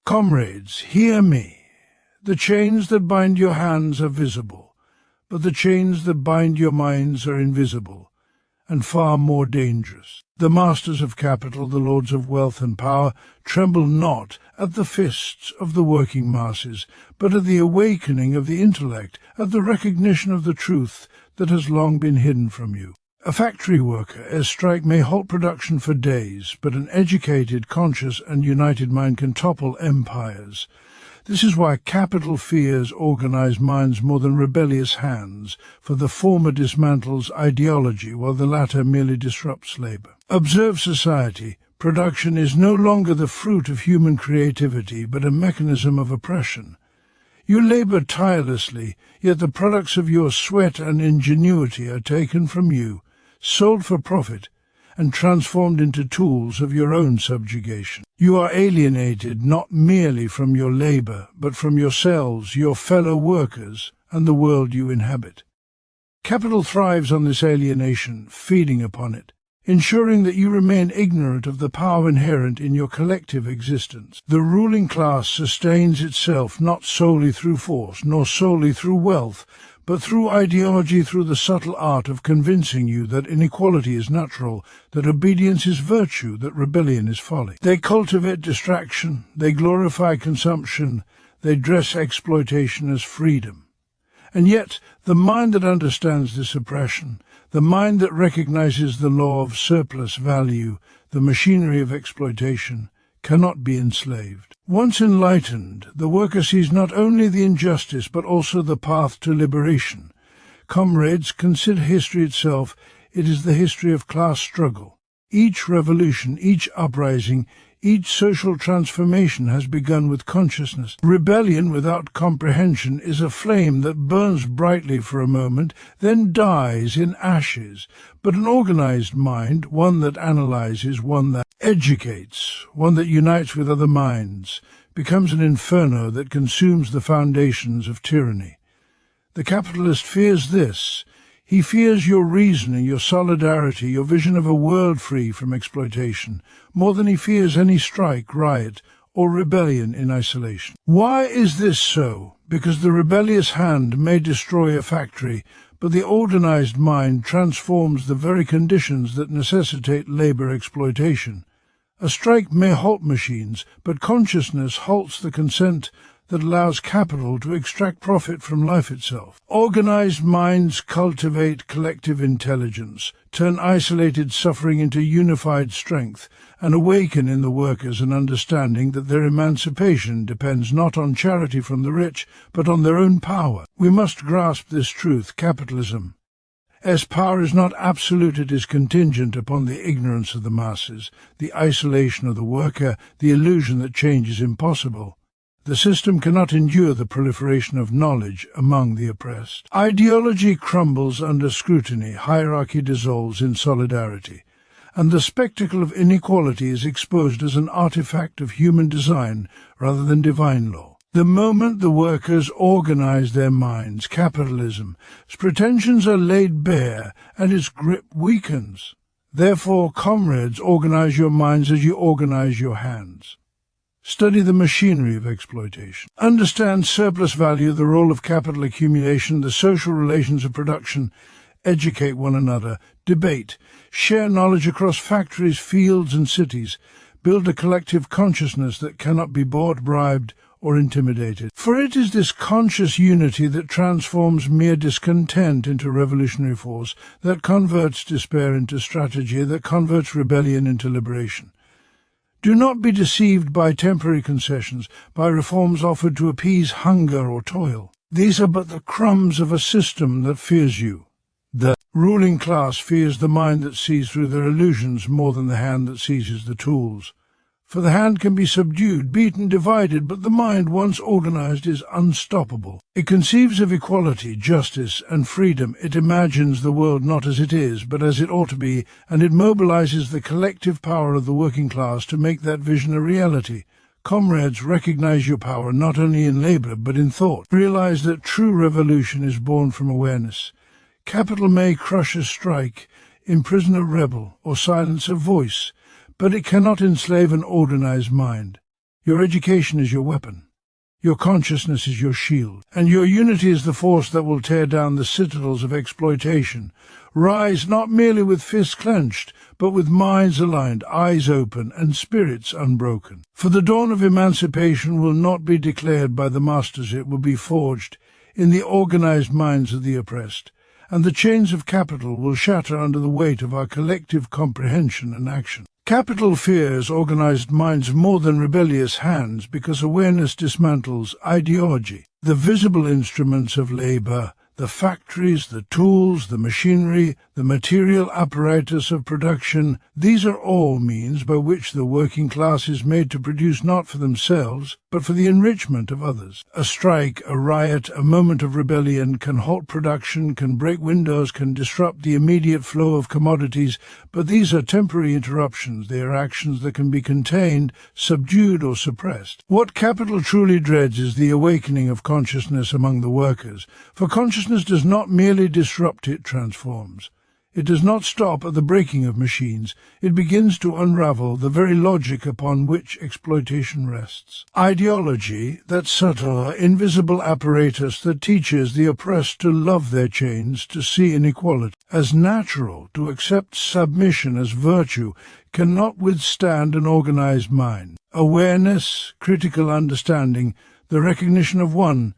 Comrades, hear me. The chains that bind your hands are visible, but the chains that bind your minds are invisible, and far more dangerous. The masters of capital, the lords of wealth and power, tremble not at the fists of the working masses, but at the awakening of the intellect, at the recognition of the truth that has long been hidden from you. A factory worker's strike may halt production for days, but an educated, conscious and united mind can topple empires. This is why capital fears organized minds more than rebellious hands, for the former dismantles ideology while the latter merely disrupts labor. Observe society. Production is no longer the fruit of human creativity, but a mechanism of oppression. You labor tirelessly, yet the products of your sweat and ingenuity are taken from you, sold for profit, and transformed into tools of your own subjugation. You are alienated not merely from your labor, but from yourselves, your fellow workers, and the world you inhabit. Capital thrives on this alienation, feeding upon it, ensuring that you remain ignorant of the power inherent in your collective existence. The ruling class sustains itself not solely through force, nor solely through wealth, but through ideology, through the subtle art of convincing you that inequality is natural, that obedience is virtue, that rebellion is folly. They cultivate distraction, they glorify consumption, they dress exploitation as freedom. And yet, the mind that understands this oppression, the mind that recognizes the law of surplus value, the machinery of exploitation, cannot be enslaved. Once enlightened, the worker sees not only the injustice but also the path to liberation. Comrades, consider history itself. It is the history of class struggle. Each revolution, each uprising, each social transformation has begun with consciousness. Rebellion without comprehension is a flame that burns brightly for a moment, then dies in ashes. But an organized mind, one that analyzes, one that educates, one that unites with other minds, becomes an inferno that consumes the foundations of tyranny. The capitalist fears this. He fears your reasoning, your solidarity, your vision of a world free from exploitation, more than he fears any strike, riot, or rebellion in isolation. Why is this so? Because the rebellious hand may destroy a factory, but the organized mind transforms the very conditions that necessitate labor exploitation. A strike may halt machines, but consciousness halts the consent that allows capital to extract profit from life itself. Organized minds cultivate collective intelligence, turn isolated suffering into unified strength, and awaken in the workers an understanding that their emancipation depends not on charity from the rich, but on their own power. We must grasp this truth. Capitalism, as power is not absolute, it is contingent upon the ignorance of the masses, the isolation of the worker, the illusion that change is impossible. The system cannot endure the proliferation of knowledge among the oppressed. Ideology crumbles under scrutiny, hierarchy dissolves in solidarity, and the spectacle of inequality is exposed as an artifact of human design rather than divine law. The moment the workers organize their minds, capitalism's pretensions are laid bare and its grip weakens. Therefore, comrades, organize your minds as you organize your hands. Study the machinery of exploitation. Understand surplus value, the role of capital accumulation, the social relations of production. Educate one another. Debate. Share knowledge across factories, fields, and cities. Build a collective consciousness that cannot be bought, bribed, or intimidated. For it is this conscious unity that transforms mere discontent into revolutionary force, that converts despair into strategy, that converts rebellion into liberation. Do not be deceived by temporary concessions, by reforms offered to appease hunger or toil. These are but the crumbs of a system that fears you. The ruling class fears the mind that sees through their illusions more than the hand that seizes the tools. For the hand can be subdued, beaten, divided, but the mind, once organized, is unstoppable. It conceives of equality, justice, and freedom. It imagines the world not as it is, but as it ought to be, and it mobilizes the collective power of the working class to make that vision a reality. Comrades, recognize your power not only in labor, but in thought. Realize that true revolution is born from awareness. Capital may crush a strike, imprison a rebel, or silence a voice, but it cannot enslave an organized mind. Your education is your weapon. Your consciousness is your shield, and your unity is the force that will tear down the citadels of exploitation. Rise not merely with fists clenched, but with minds aligned, eyes open, and spirits unbroken. For the dawn of emancipation will not be declared by the masters, it will be forged in the organized minds of the oppressed, and the chains of capital will shatter under the weight of our collective comprehension and action. Capital fears organized minds more than rebellious hands because awareness dismantles ideology. The visible instruments of labor, the factories, the tools, the machinery, the material apparatus of production, these are all means by which the working class is made to produce not for themselves, but for the enrichment of others. A strike, a riot, a moment of rebellion can halt production, can break windows, can disrupt the immediate flow of commodities, but these are temporary interruptions. They are actions that can be contained, subdued, or suppressed. What capital truly dreads is the awakening of consciousness among the workers, for consciousness does not merely disrupt, it transforms. It does not stop at the breaking of machines. It begins to unravel the very logic upon which exploitation rests. Ideology, that subtle, invisible apparatus that teaches the oppressed to love their chains, to see inequality as natural, to accept submission as virtue, cannot withstand an organized mind. Awareness, critical understanding, the recognition of one's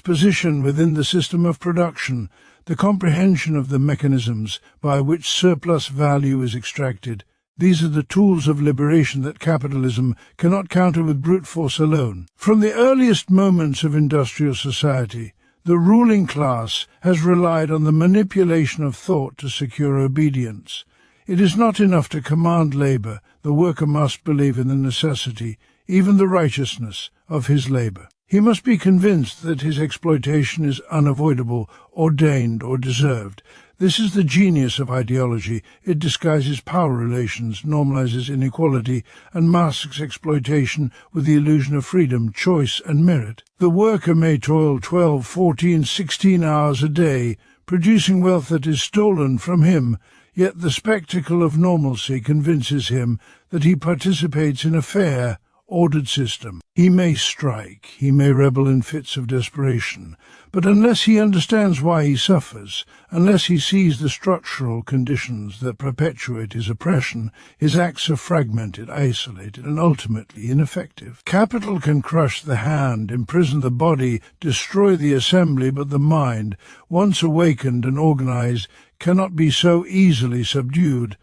position within the system of production, the comprehension of the mechanisms by which surplus value is extracted. These are the tools of liberation that capitalism cannot counter with brute force alone. From the earliest moments of industrial society, the ruling class has relied on the manipulation of thought to secure obedience. It is not enough to command labor. The worker must believe in the necessity, even the righteousness, of his labor. He must be convinced that his exploitation is unavoidable, ordained, or deserved. This is the genius of ideology. It disguises power relations, normalizes inequality, and masks exploitation with the illusion of freedom, choice, and merit. The worker may toil 12, 14, 16 hours a day, producing wealth that is stolen from him, yet the spectacle of normalcy convinces him that he participates in a fair, ordered system. He may strike, he may rebel in fits of desperation, but unless he understands why he suffers, unless he sees the structural conditions that perpetuate his oppression, his acts are fragmented, isolated, and ultimately ineffective. Capital can crush the hand, imprison the body, destroy the assembly, but the mind, once awakened and organized, cannot be so easily subdued.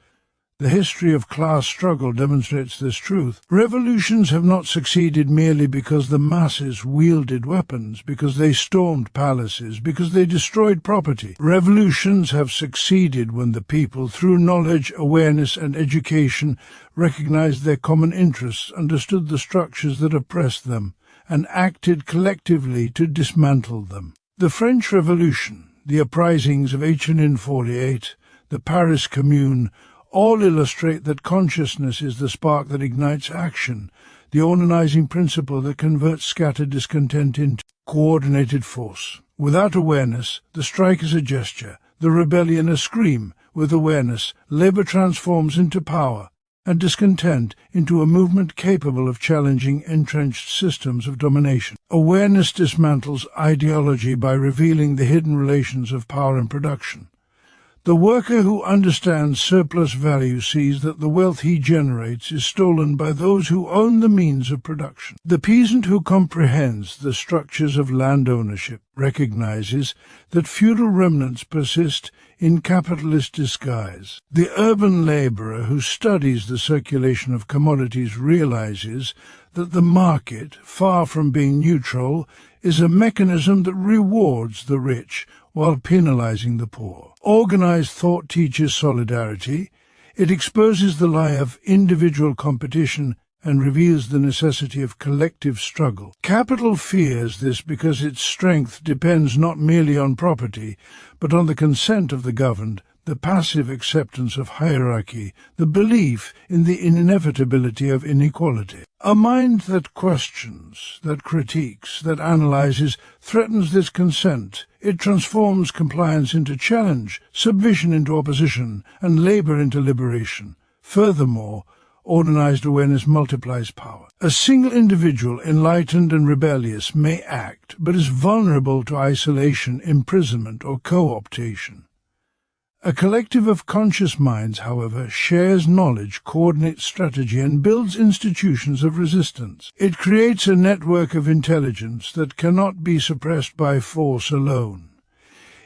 The history of class struggle demonstrates this truth. Revolutions have not succeeded merely because the masses wielded weapons, because they stormed palaces, because they destroyed property. Revolutions have succeeded when the people, through knowledge, awareness, and education, recognized their common interests, understood the structures that oppressed them, and acted collectively to dismantle them. The French Revolution, the uprisings of 1848, the Paris Commune, all illustrate that consciousness is the spark that ignites action, the organizing principle that converts scattered discontent into coordinated force. Without awareness, the strike is a gesture, the rebellion a scream. With awareness, labor transforms into power, and discontent into a movement capable of challenging entrenched systems of domination. Awareness dismantles ideology by revealing the hidden relations of power and production. The worker who understands surplus value sees that the wealth he generates is stolen by those who own the means of production. The peasant who comprehends the structures of land ownership recognizes that feudal remnants persist in capitalist disguise. The urban laborer who studies the circulation of commodities realizes that the market, far from being neutral, is a mechanism that rewards the rich while penalizing the poor. Organized thought teaches solidarity. It exposes the lie of individual competition and reveals the necessity of collective struggle. Capital fears this because its strength depends not merely on property, but on the consent of the governed, the passive acceptance of hierarchy, the belief in the inevitability of inequality. A mind that questions, that critiques, that analyzes, threatens this consent. It transforms compliance into challenge, submission into opposition, and labor into liberation. Furthermore, Organized awareness multiplies power. A single individual, enlightened and rebellious, may act, but is vulnerable to isolation, imprisonment, or co-optation. A collective of conscious minds, however, shares knowledge, coordinates strategy, and builds institutions of resistance. It creates a network of intelligence that cannot be suppressed by force alone.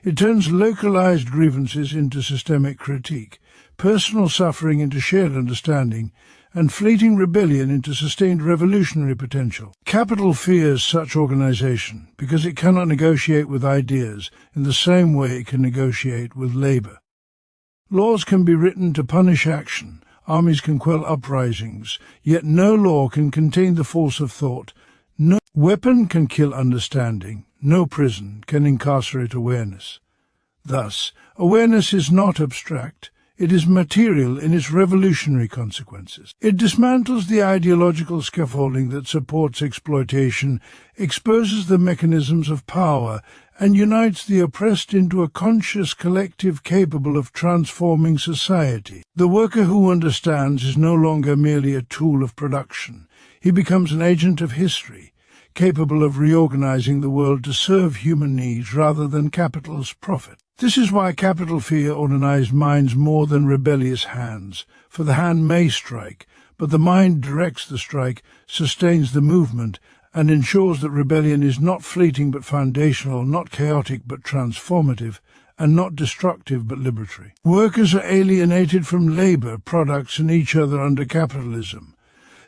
It turns localized grievances into systemic critique, personal suffering into shared understanding, and fleeting rebellion into sustained revolutionary potential. Capital fears such organization because it cannot negotiate with ideas in the same way it can negotiate with labor. Laws can be written to punish action, armies can quell uprisings, yet no law can contain the force of thought, no weapon can kill understanding, no prison can incarcerate awareness. Thus, awareness is not abstract, it is material in its revolutionary consequences. It dismantles the ideological scaffolding that supports exploitation, exposes the mechanisms of power, and unites the oppressed into a conscious collective capable of transforming society. The worker who understands is no longer merely a tool of production. He becomes an agent of history, capable of reorganizing the world to serve human needs rather than capital's profit. This is why capital fear organized minds more than rebellious hands, for the hand may strike, but the mind directs the strike, sustains the movement, and ensures that rebellion is not fleeting but foundational, not chaotic but transformative, and not destructive but liberatory. Workers are alienated from labor, products, and each other under capitalism.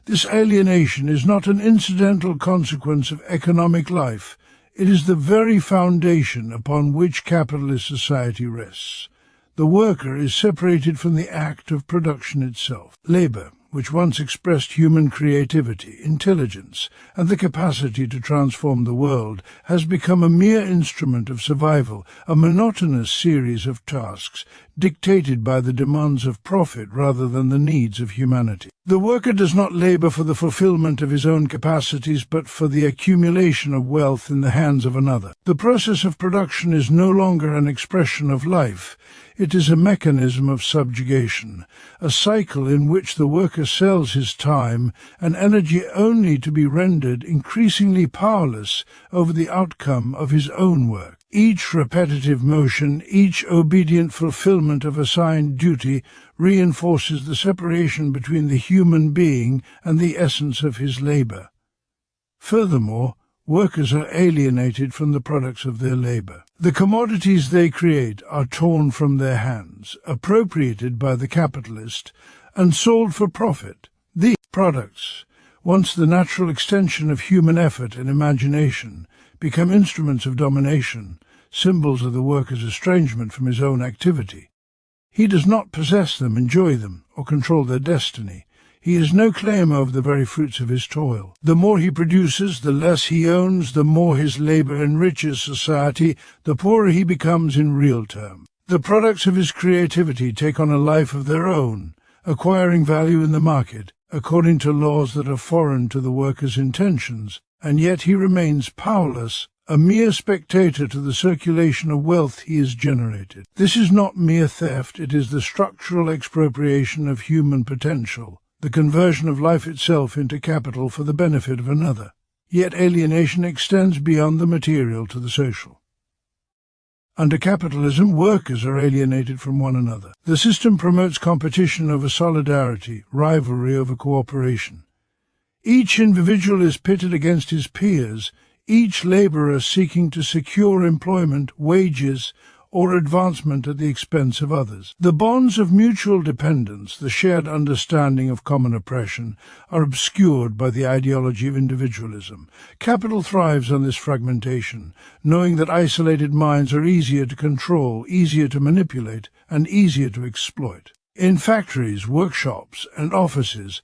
This alienation is not an incidental consequence of economic life. It is the very foundation upon which capitalist society rests. The worker is separated from the act of production itself. Labor, which once expressed human creativity, intelligence, and the capacity to transform the world, has become a mere instrument of survival, a monotonous series of tasks dictated by the demands of profit rather than the needs of humanity. The worker does not labor for the fulfillment of his own capacities, but for the accumulation of wealth in the hands of another. The process of production is no longer an expression of life. It is a mechanism of subjugation, a cycle in which the worker sells his time and energy only to be rendered increasingly powerless over the outcome of his own work. Each repetitive motion, each obedient fulfillment of assigned duty reinforces the separation between the human being and the essence of his labor. Furthermore, workers are alienated from the products of their labor. The commodities they create are torn from their hands, appropriated by the capitalist, and sold for profit. These products, once the natural extension of human effort and imagination, become instruments of domination, symbols of the worker's estrangement from his own activity. He does not possess them, enjoy them, or control their destiny. He has no claim over the very fruits of his toil. The more he produces, the less he owns, the more his labor enriches society, the poorer he becomes in real terms. The products of his creativity take on a life of their own, acquiring value in the market, according to laws that are foreign to the worker's intentions, and yet he remains powerless, a mere spectator to the circulation of wealth he has generated. This is not mere theft, it is the structural expropriation of human potential, the conversion of life itself into capital for the benefit of another. Yet alienation extends beyond the material to the social. Under capitalism, workers are alienated from one another. The system promotes competition over solidarity, rivalry over cooperation. Each individual is pitted against his peers, each laborer seeking to secure employment, wages, or advancement at the expense of others. The bonds of mutual dependence, the shared understanding of common oppression, are obscured by the ideology of individualism. Capital thrives on this fragmentation, knowing that isolated minds are easier to control, easier to manipulate, and easier to exploit. In factories, workshops, and offices,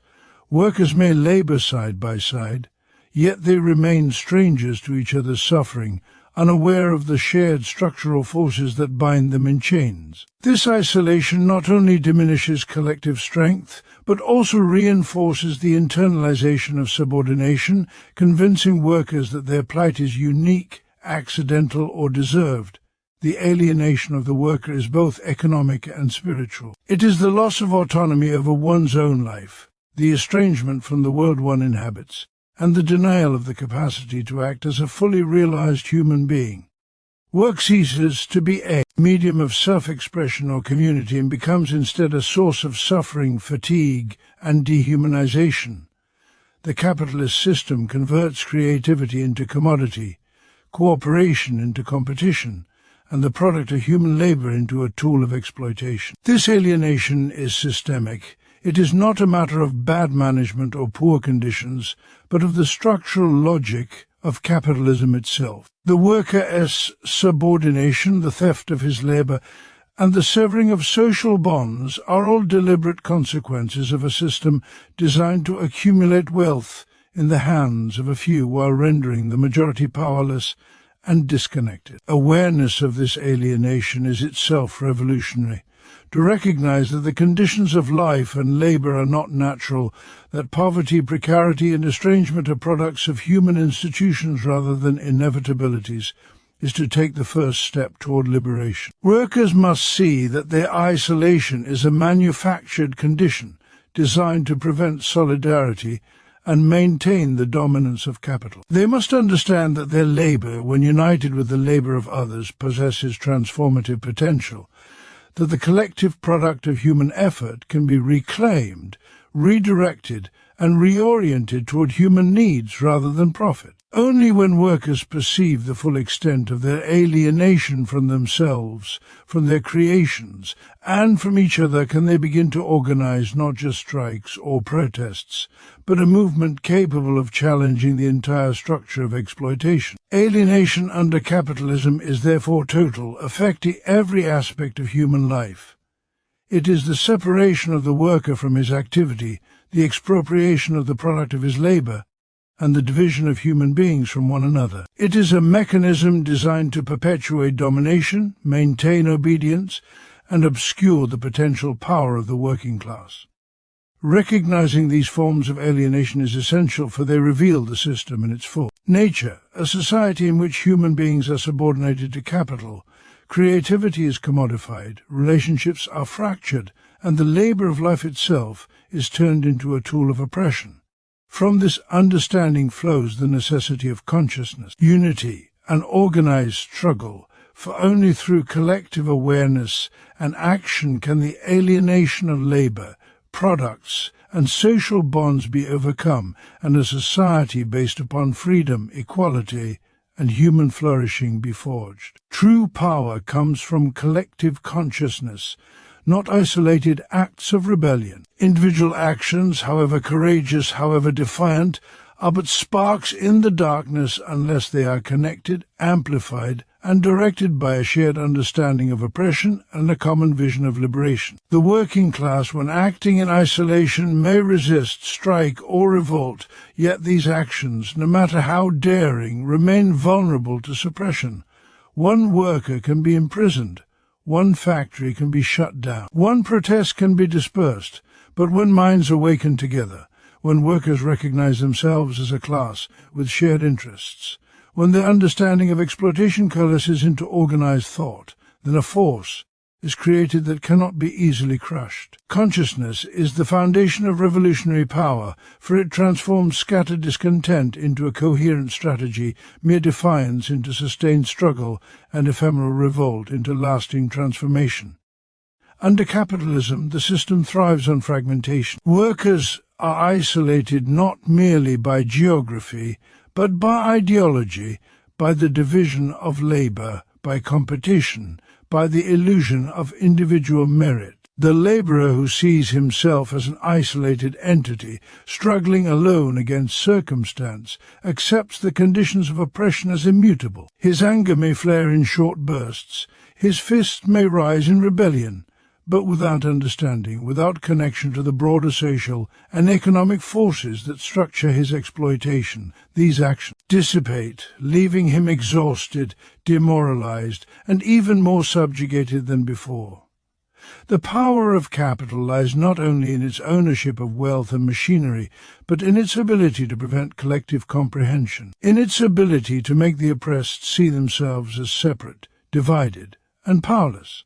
workers may labor side by side, yet they remain strangers to each other's suffering, unaware of the shared structural forces that bind them in chains. This isolation not only diminishes collective strength, but also reinforces the internalization of subordination, convincing workers that their plight is unique, accidental, or deserved. The alienation of the worker is both economic and spiritual. It is the loss of autonomy over one's own life. the estrangement from the world one inhabits, and the denial of the capacity to act as a fully realized human being. Work ceases to be a medium of self-expression or community and becomes instead a source of suffering, fatigue, and dehumanization. The capitalist system converts creativity into commodity, cooperation into competition, and the product of human labor into a tool of exploitation. This alienation is systemic. It is not a matter of bad management or poor conditions, but of the structural logic of capitalism itself. The worker's subordination, the theft of his labor, and the severing of social bonds are all deliberate consequences of a system designed to accumulate wealth in the hands of a few while rendering the majority powerless and disconnected. Awareness of this alienation is itself revolutionary. To recognize that the conditions of life and labor are not natural, that poverty, precarity, and estrangement are products of human institutions rather than inevitabilities, is to take the first step toward liberation. Workers must see that their isolation is a manufactured condition designed to prevent solidarity and maintain the dominance of capital. They must understand that their labor, when united with the labor of others, possesses transformative potential, that the collective product of human effort can be reclaimed, redirected, and reoriented toward human needs rather than profit. Only when workers perceive the full extent of their alienation from themselves, from their creations, and from each other can they begin to organize not just strikes or protests, but a movement capable of challenging the entire structure of exploitation. Alienation under capitalism is therefore total, affecting every aspect of human life. It is the separation of the worker from his activity, the expropriation of the product of his labor, and the division of human beings from one another. It is a mechanism designed to perpetuate domination, maintain obedience, and obscure the potential power of the working class. Recognizing these forms of alienation is essential, for they reveal the system in its full nature, a society in which human beings are subordinated to capital. Creativity is commodified, relationships are fractured, and the labor of life itself is turned into a tool of oppression. From this understanding flows the necessity of consciousness, unity, and organized struggle, for only through collective awareness and action can the alienation of labor, products, and social bonds be overcome, and a society based upon freedom, equality, and human flourishing be forged. True power comes from collective consciousness, not isolated acts of rebellion. Individual actions, however courageous, however defiant, are but sparks in the darkness unless they are connected, amplified, and directed by a shared understanding of oppression and a common vision of liberation. The working class, when acting in isolation, may resist, strike, or revolt, yet these actions, no matter how daring, remain vulnerable to suppression. One worker can be imprisoned. One factory can be shut down. One protest can be dispersed. But when minds awaken together, when workers recognize themselves as a class with shared interests, when their understanding of exploitation coalesces into organized thought, then a force is created that cannot be easily crushed. Consciousness is the foundation of revolutionary power, for it transforms scattered discontent into a coherent strategy, mere defiance into sustained struggle, and ephemeral revolt into lasting transformation. Under capitalism, the system thrives on fragmentation. Workers are isolated not merely by geography, but by ideology, by the division of labor, by competition, by the illusion of individual merit. The laborer who sees himself as an isolated entity, struggling alone against circumstance, accepts the conditions of oppression as immutable. His anger may flare in short bursts, his fist may rise in rebellion, but without understanding, without connection to the broader social and economic forces that structure his exploitation, these actions dissipate, leaving him exhausted, demoralized, and even more subjugated than before. The power of capital lies not only in its ownership of wealth and machinery, but in its ability to prevent collective comprehension, in its ability to make the oppressed see themselves as separate, divided, and powerless.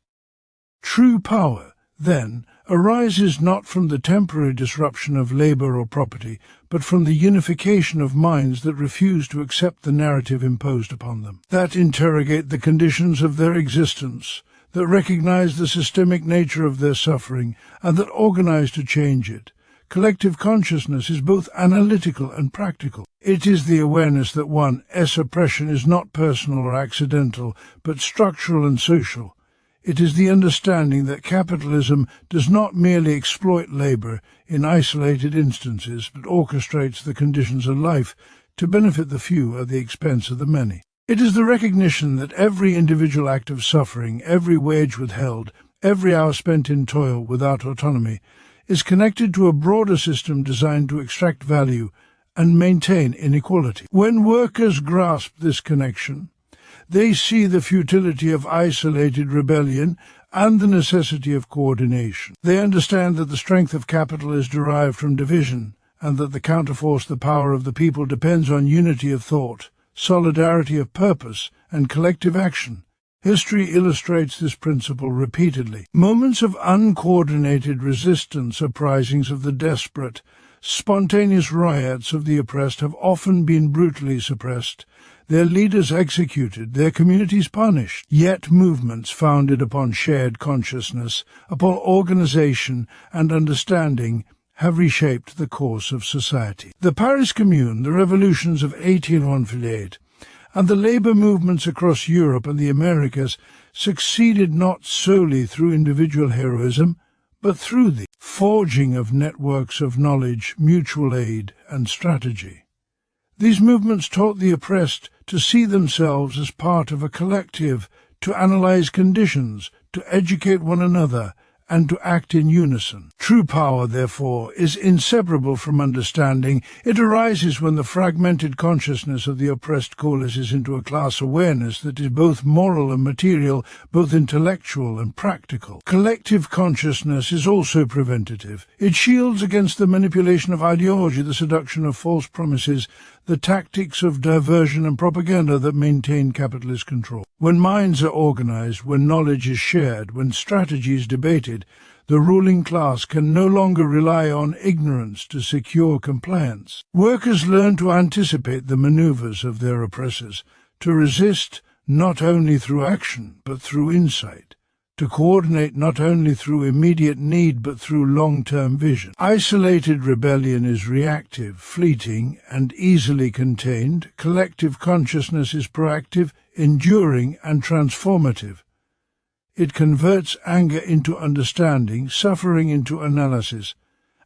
True power, then, arises not from the temporary disruption of labour or property, but from the unification of minds that refuse to accept the narrative imposed upon them, that interrogate the conditions of their existence, that recognize the systemic nature of their suffering, and that organize to change it. Collective consciousness is both analytical and practical. It is the awareness that one's oppression is not personal or accidental, but structural and social. It is the understanding that capitalism does not merely exploit labour in isolated instances, but orchestrates the conditions of life to benefit the few at the expense of the many. It is the recognition that every individual act of suffering, every wage withheld, every hour spent in toil without autonomy, is connected to a broader system designed to extract value and maintain inequality. When workers grasp this connection, they see the futility of isolated rebellion and the necessity of coordination. They understand that the strength of capital is derived from division, and that the counterforce, the power of the people, depends on unity of thought, solidarity of purpose, and collective action. History illustrates this principle repeatedly. Moments of uncoordinated resistance, uprisings of the desperate, spontaneous riots of the oppressed have often been brutally suppressed, their leaders executed, their communities punished. Yet movements founded upon shared consciousness, upon organization and understanding, have reshaped the course of society. The Paris Commune, the revolutions of 1848, and the labour movements across Europe and the Americas succeeded not solely through individual heroism, but through the forging of networks of knowledge, mutual aid, and strategy. These movements taught the oppressed to see themselves as part of a collective, to analyze conditions, to educate one another, and to act in unison. True power, therefore, is inseparable from understanding. It arises when the fragmented consciousness of the oppressed coalesces into a class awareness that is both moral and material, both intellectual and practical. Collective consciousness is also preventative. It shields against the manipulation of ideology, the seduction of false promises, the tactics of diversion and propaganda that maintain capitalist control. When minds are organized, when knowledge is shared, when strategy is debated, the ruling class can no longer rely on ignorance to secure compliance. Workers learn to anticipate the maneuvers of their oppressors, to resist not only through action but through insight, to coordinate not only through immediate need but through long-term vision. Isolated rebellion is reactive, fleeting, and easily contained. Collective consciousness is proactive, enduring, and transformative. It converts anger into understanding, suffering into analysis,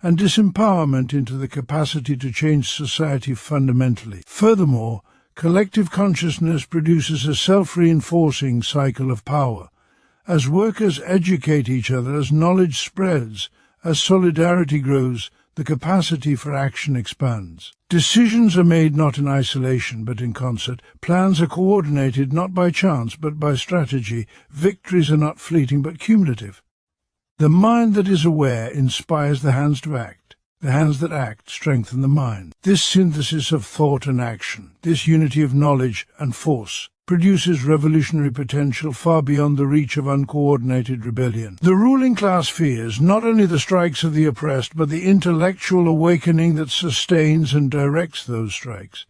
and disempowerment into the capacity to change society fundamentally. Furthermore, collective consciousness produces a self-reinforcing cycle of power. As workers educate each other, as knowledge spreads, as solidarity grows, the capacity for action expands. Decisions are made not in isolation but in concert. Plans are coordinated not by chance but by strategy. Victories are not fleeting but cumulative. The mind that is aware inspires the hands to act. The hands that act strengthen the mind. This synthesis of thought and action, this unity of knowledge and force, produces revolutionary potential far beyond the reach of uncoordinated rebellion. The ruling class fears not only the strikes of the oppressed, but the intellectual awakening that sustains and directs those strikes.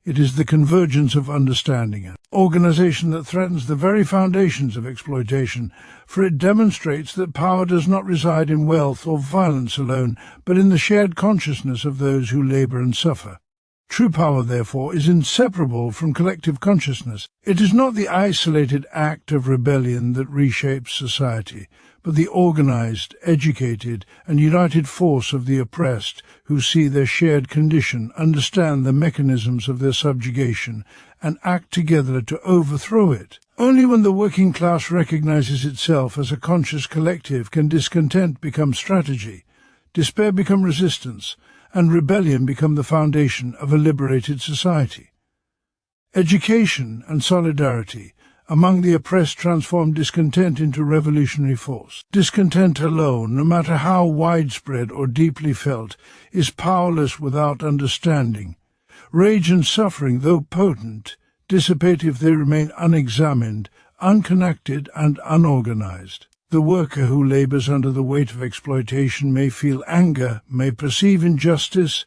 It is the convergence of understanding, an organization that threatens the very foundations of exploitation, for it demonstrates that power does not reside in wealth or violence alone, but in the shared consciousness of those who labor and suffer. True power, therefore, is inseparable from collective consciousness. It is not the isolated act of rebellion that reshapes society, but the organized, educated, and united force of the oppressed who see their shared condition, understand the mechanisms of their subjugation, and act together to overthrow it. Only when the working class recognizes itself as a conscious collective can discontent become strategy, despair become resistance, and rebellion become the foundation of a liberated society. Education and solidarity among the oppressed transform discontent into revolutionary force. Discontent alone, no matter how widespread or deeply felt, is powerless without understanding. Rage and suffering, though potent, dissipate if they remain unexamined, unconnected, and unorganized. The worker who labors under the weight of exploitation may feel anger, may perceive injustice,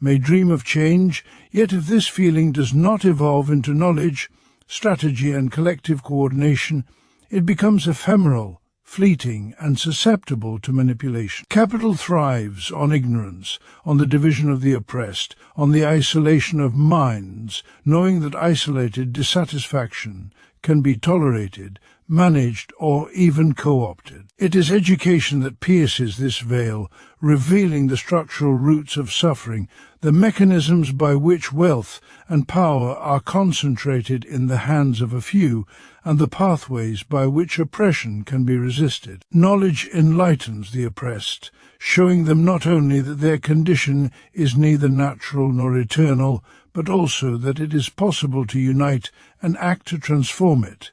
may dream of change, yet if this feeling does not evolve into knowledge, strategy and collective coordination, it becomes ephemeral, fleeting and susceptible to manipulation. Capital thrives on ignorance, on the division of the oppressed, on the isolation of minds, knowing that isolated dissatisfaction can be tolerated, managed or even co-opted. It is education that pierces this veil, revealing the structural roots of suffering, the mechanisms by which wealth and power are concentrated in the hands of a few, and the pathways by which oppression can be resisted. Knowledge enlightens the oppressed, showing them not only that their condition is neither natural nor eternal, but also that it is possible to unite and act to transform it.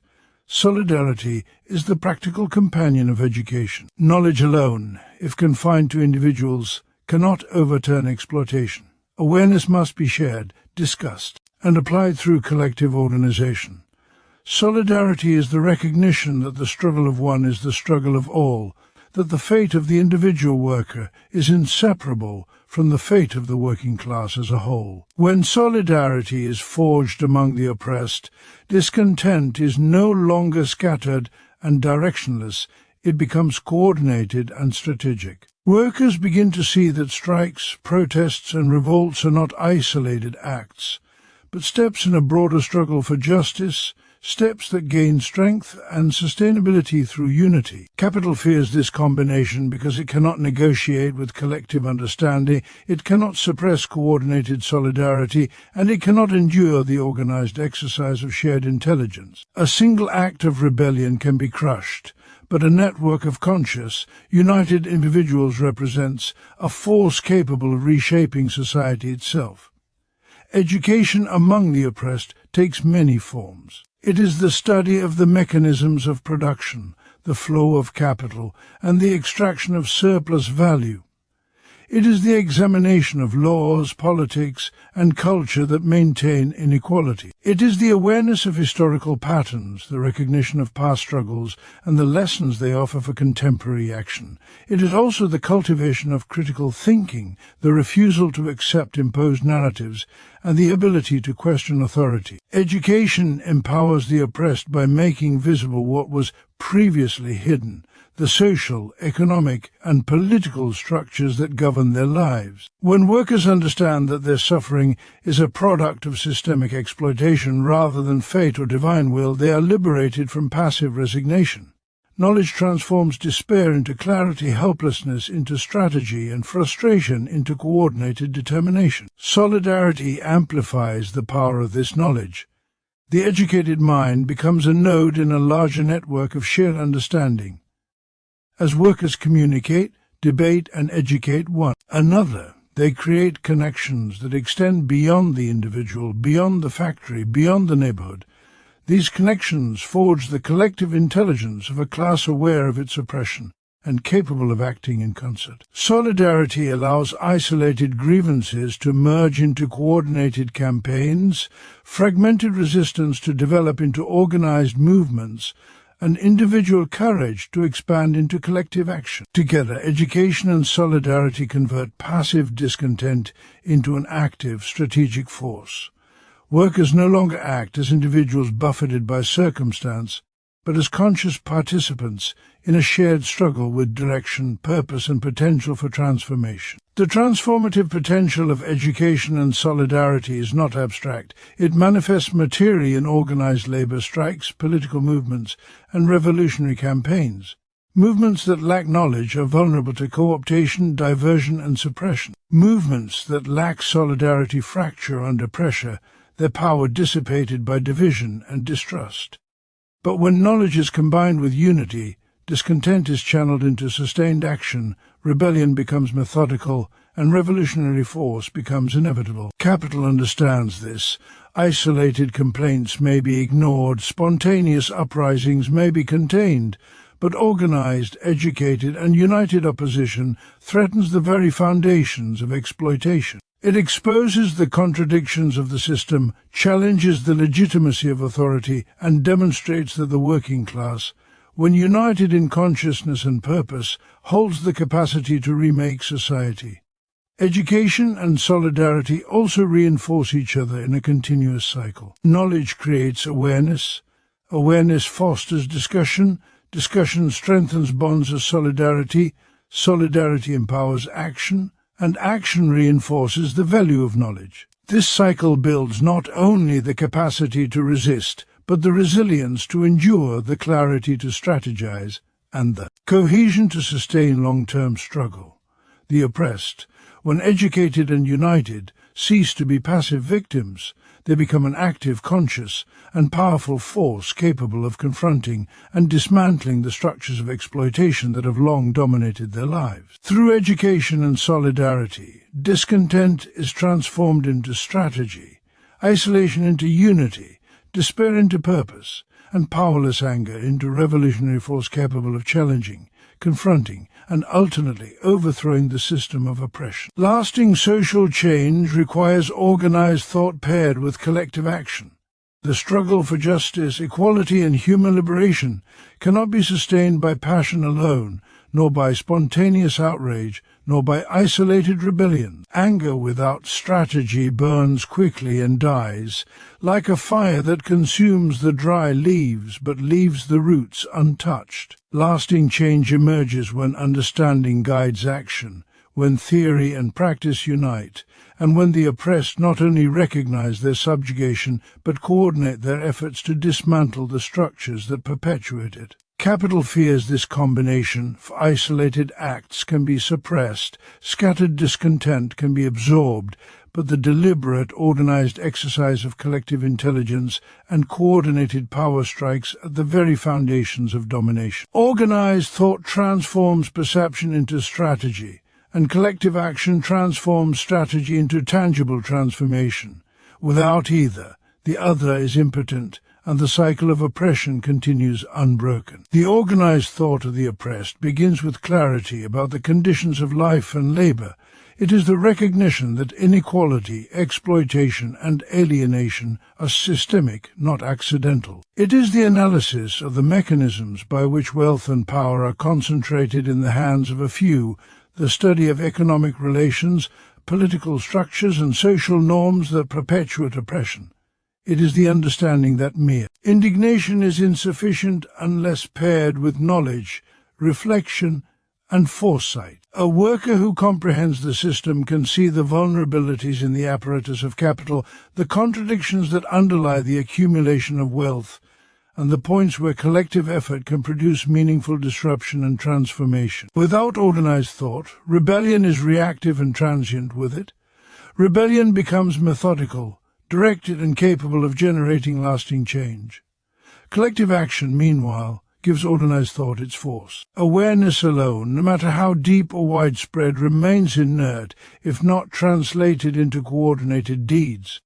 Solidarity is the practical companion of education. Knowledge alone, if confined to individuals, cannot overturn exploitation. Awareness must be shared, discussed, and applied through collective organization. Solidarity is the recognition that the struggle of one is the struggle of all, that the fate of the individual worker is inseparable from the fate of the working class as a whole. When solidarity is forged among the oppressed, discontent is no longer scattered and directionless, it becomes coordinated and strategic. Workers begin to see that strikes, protests and revolts are not isolated acts, but steps in a broader struggle for justice, steps that gain strength and sustainability through unity. Capital fears this combination because it cannot negotiate with collective understanding, it cannot suppress coordinated solidarity, and it cannot endure the organized exercise of shared intelligence. A single act of rebellion can be crushed, but a network of conscious, united individuals represents a force capable of reshaping society itself. Education among the oppressed takes many forms. It is the study of the mechanisms of production, the flow of capital, and the extraction of surplus value. It is the examination of laws, politics, and culture that maintain inequality. It is the awareness of historical patterns, the recognition of past struggles, and the lessons they offer for contemporary action. It is also the cultivation of critical thinking, the refusal to accept imposed narratives, and the ability to question authority. Education empowers the oppressed by making visible what was previously hidden, the social, economic, and political structures that govern their lives. When workers understand that their suffering is a product of systemic exploitation rather than fate or divine will, they are liberated from passive resignation. Knowledge transforms despair into clarity, helplessness into strategy, and frustration into coordinated determination. Solidarity amplifies the power of this knowledge. The educated mind becomes a node in a larger network of shared understanding. As workers communicate, debate, and educate one another, they create connections that extend beyond the individual, beyond the factory, beyond the neighborhood. These connections forge the collective intelligence of a class aware of its oppression and capable of acting in concert. Solidarity allows isolated grievances to merge into coordinated campaigns, fragmented resistance to develop into organized movements, and individual courage to expand into collective action. Together, education and solidarity convert passive discontent into an active, strategic force. Workers no longer act as individuals buffeted by circumstance, but as conscious participants in a shared struggle with direction, purpose, and potential for transformation. The transformative potential of education and solidarity is not abstract. It manifests materially in organized labor strikes, political movements, and revolutionary campaigns. Movements that lack knowledge are vulnerable to co-optation, diversion, and suppression. Movements that lack solidarity fracture under pressure, their power dissipated by division and distrust. But when knowledge is combined with unity, discontent is channeled into sustained action, rebellion becomes methodical, and revolutionary force becomes inevitable. Capital understands this. Isolated complaints may be ignored, spontaneous uprisings may be contained, but organized, educated, and united opposition threatens the very foundations of exploitation. It exposes the contradictions of the system, challenges the legitimacy of authority, and demonstrates that the working class, when united in consciousness and purpose, holds the capacity to remake society. Education and solidarity also reinforce each other in a continuous cycle. Knowledge creates awareness. Awareness fosters discussion. Discussion strengthens bonds of solidarity. Solidarity empowers action. And action reinforces the value of knowledge. This cycle builds not only the capacity to resist, but the resilience to endure, the clarity to strategize, and the cohesion to sustain long-term struggle. The oppressed, when educated and united, cease to be passive victims. They become an active, conscious, and powerful force capable of confronting and dismantling the structures of exploitation that have long dominated their lives. Through education and solidarity, discontent is transformed into strategy, isolation into unity, despair into purpose, and powerless anger into revolutionary force capable of challenging, confronting, and ultimately overthrowing the system of oppression. Lasting social change requires organized thought paired with collective action. The struggle for justice, equality, and human liberation cannot be sustained by passion alone, nor by spontaneous outrage, nor by isolated rebellion. Anger without strategy burns quickly and dies, like a fire that consumes the dry leaves but leaves the roots untouched. Lasting change emerges when understanding guides action, when theory and practice unite, and when the oppressed not only recognize their subjugation but coordinate their efforts to dismantle the structures that perpetuate it. Capital fears this combination, for isolated acts can be suppressed, scattered discontent can be absorbed, but the deliberate, organized exercise of collective intelligence and coordinated power strikes at the very foundations of domination. Organized thought transforms perception into strategy, and collective action transforms strategy into tangible transformation. Without either, the other is impotent, and the cycle of oppression continues unbroken. The organized thought of the oppressed begins with clarity about the conditions of life and labor. It is the recognition that inequality, exploitation, and alienation are systemic, not accidental. It is the analysis of the mechanisms by which wealth and power are concentrated in the hands of a few, the study of economic relations, political structures, and social norms that perpetuate oppression. It is the understanding that mere indignation is insufficient unless paired with knowledge, reflection, and foresight. A worker who comprehends the system can see the vulnerabilities in the apparatus of capital, the contradictions that underlie the accumulation of wealth, and the points where collective effort can produce meaningful disruption and transformation. Without organized thought, rebellion is reactive and transient with it. Rebellion becomes methodical, directed and capable of generating lasting change. Collective action, meanwhile, gives organized thought its force. Awareness alone, no matter how deep or widespread, remains inert if not translated into coordinated deeds.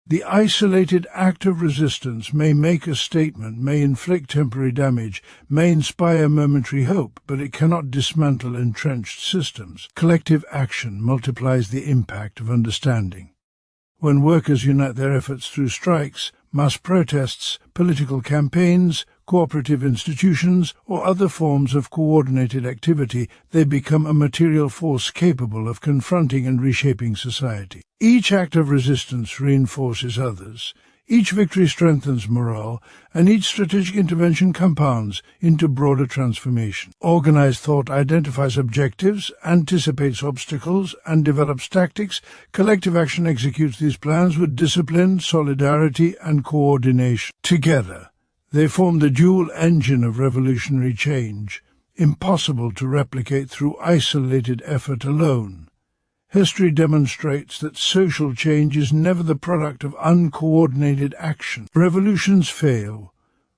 The isolated act of resistance may make a statement, may inflict temporary damage, may inspire momentary hope, but it cannot dismantle entrenched systems. Collective action multiplies the impact of understanding. When workers unite their efforts through strikes, mass protests, political campaigns, cooperative institutions, or other forms of coordinated activity, they become a material force capable of confronting and reshaping society. Each act of resistance reinforces others. Each victory strengthens morale, and each strategic intervention compounds into broader transformation. Organized thought identifies objectives, anticipates obstacles, and develops tactics. Collective action executes these plans with discipline, solidarity, and coordination. Together, they form the dual engine of revolutionary change, impossible to replicate through isolated effort alone. History demonstrates that social change is never the product of uncoordinated action. Revolutions fail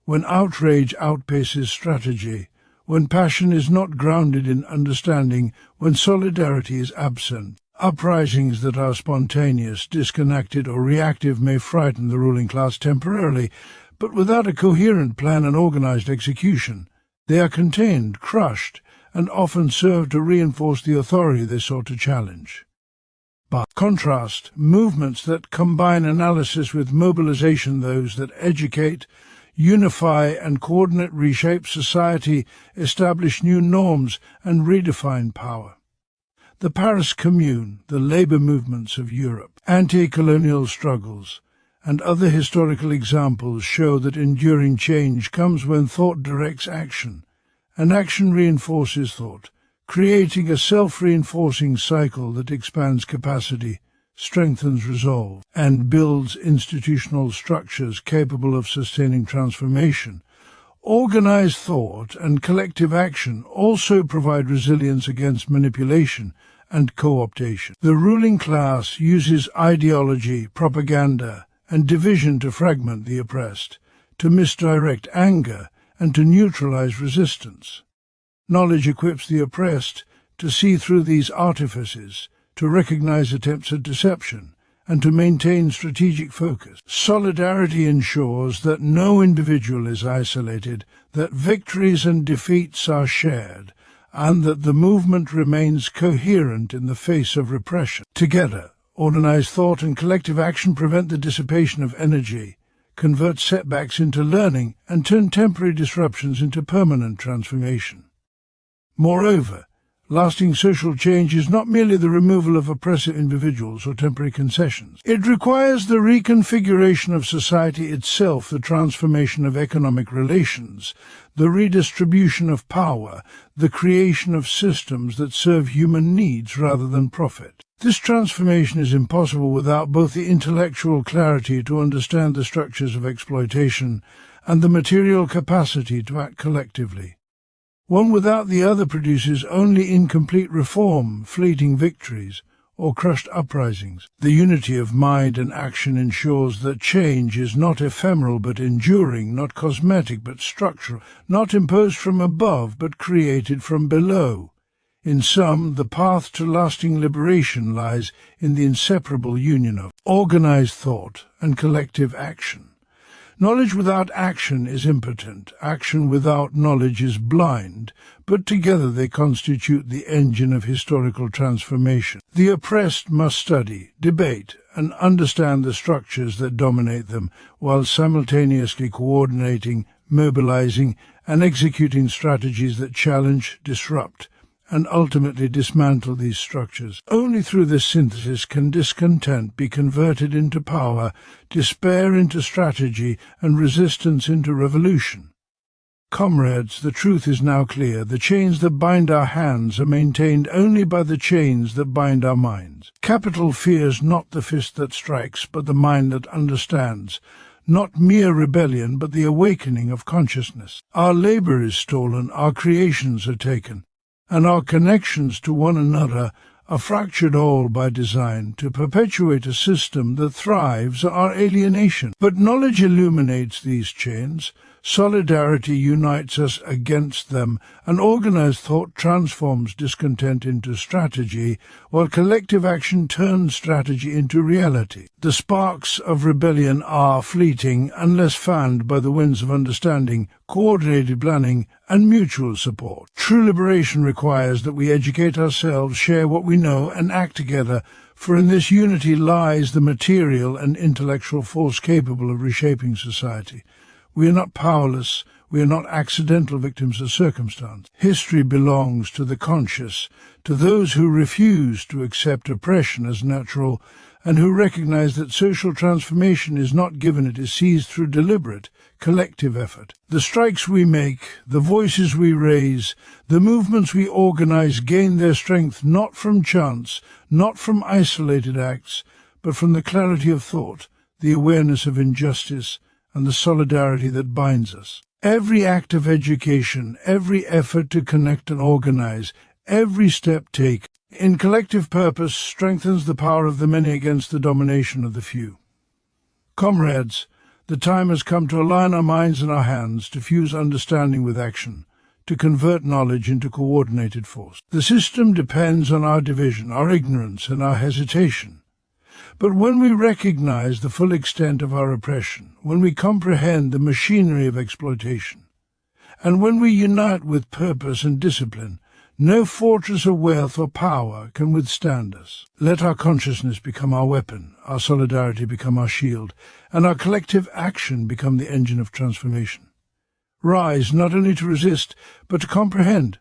when outrage outpaces strategy, when passion is not grounded in understanding, when solidarity is absent. Uprisings that are spontaneous, disconnected, or reactive may frighten the ruling class temporarily, but without a coherent plan and organized execution, they are contained, crushed, and often serve to reinforce the authority they sought to challenge. By contrast, movements that combine analysis with mobilization, those that educate, unify and coordinate, reshape society, establish new norms, and redefine power. The Paris Commune, the labour movements of Europe, anti-colonial struggles, and other historical examples show that enduring change comes when thought directs action, and action reinforces thought, creating a self-reinforcing cycle that expands capacity, strengthens resolve, and builds institutional structures capable of sustaining transformation. Organized thought and collective action also provide resilience against manipulation and co-optation. The ruling class uses ideology, propaganda, and division to fragment the oppressed, to misdirect anger, and to neutralize resistance. Knowledge equips the oppressed to see through these artifices, to recognize attempts at deception, and to maintain strategic focus. Solidarity ensures that no individual is isolated, that victories and defeats are shared, and that the movement remains coherent in the face of repression. Together, organized thought and collective action prevent the dissipation of energy, convert setbacks into learning, and turn temporary disruptions into permanent transformation. Moreover, lasting social change is not merely the removal of oppressive individuals or temporary concessions. It requires the reconfiguration of society itself, the transformation of economic relations, the redistribution of power, the creation of systems that serve human needs rather than profit. This transformation is impossible without both the intellectual clarity to understand the structures of exploitation and the material capacity to act collectively. One without the other produces only incomplete reform, fleeting victories, or crushed uprisings. The unity of mind and action ensures that change is not ephemeral but enduring, not cosmetic but structural, not imposed from above but created from below. In sum, the path to lasting liberation lies in the inseparable union of organized thought and collective action. Knowledge without action is impotent, action without knowledge is blind, but together they constitute the engine of historical transformation. The oppressed must study, debate, and understand the structures that dominate them, while simultaneously coordinating, mobilizing, and executing strategies that challenge, disrupt, and ultimately dismantle these structures. Only through this synthesis can discontent be converted into power, despair into strategy, and resistance into revolution. Comrades, the truth is now clear. The chains that bind our hands are maintained only by the chains that bind our minds. Capital fears not the fist that strikes, but the mind that understands. Not mere rebellion, but the awakening of consciousness. Our labor is stolen, our creations are taken, and our connections to one another are fractured all by design. To perpetuate a system that thrives are alienation. But knowledge illuminates these chains, solidarity unites us against them, and organized thought transforms discontent into strategy, while collective action turns strategy into reality. The sparks of rebellion are fleeting unless fanned by the winds of understanding, coordinated planning, and mutual support. True liberation requires that we educate ourselves, share what we know, and act together, for in this unity lies the material and intellectual force capable of reshaping society. We are not powerless, we are not accidental victims of circumstance. History belongs to the conscious, to those who refuse to accept oppression as natural, and who recognize that social transformation is not given, it is seized through deliberate, collective effort. The strikes we make, the voices we raise, the movements we organize gain their strength not from chance, not from isolated acts, but from the clarity of thought, the awareness of injustice, and the solidarity that binds us. Every act of education, every effort to connect and organize, every step taken in collective purpose strengthens the power of the many against the domination of the few. Comrades, the time has come to align our minds and our hands, to fuse understanding with action, to convert knowledge into coordinated force. The system depends on our division, our ignorance, and our hesitation. But when we recognize the full extent of our oppression, when we comprehend the machinery of exploitation, and when we unite with purpose and discipline, No fortress of wealth or power can withstand us. Let our consciousness become our weapon, our solidarity become our shield, and our collective action become the engine of transformation. Rise not only to resist, but to comprehend.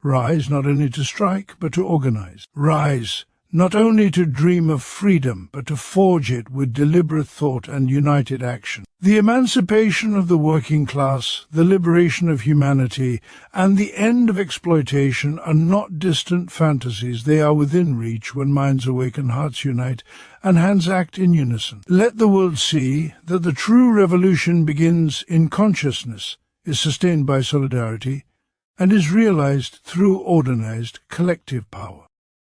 Rise not only to strike, but to organize. Rise not only to dream of freedom, but to forge it with deliberate thought and united action. The emancipation of the working class, the liberation of humanity, and the end of exploitation are not distant fantasies. They are within reach when minds awaken, hearts unite, and hands act in unison. Let the world see that the true revolution begins in consciousness, is sustained by solidarity, and is realized through organized collective power.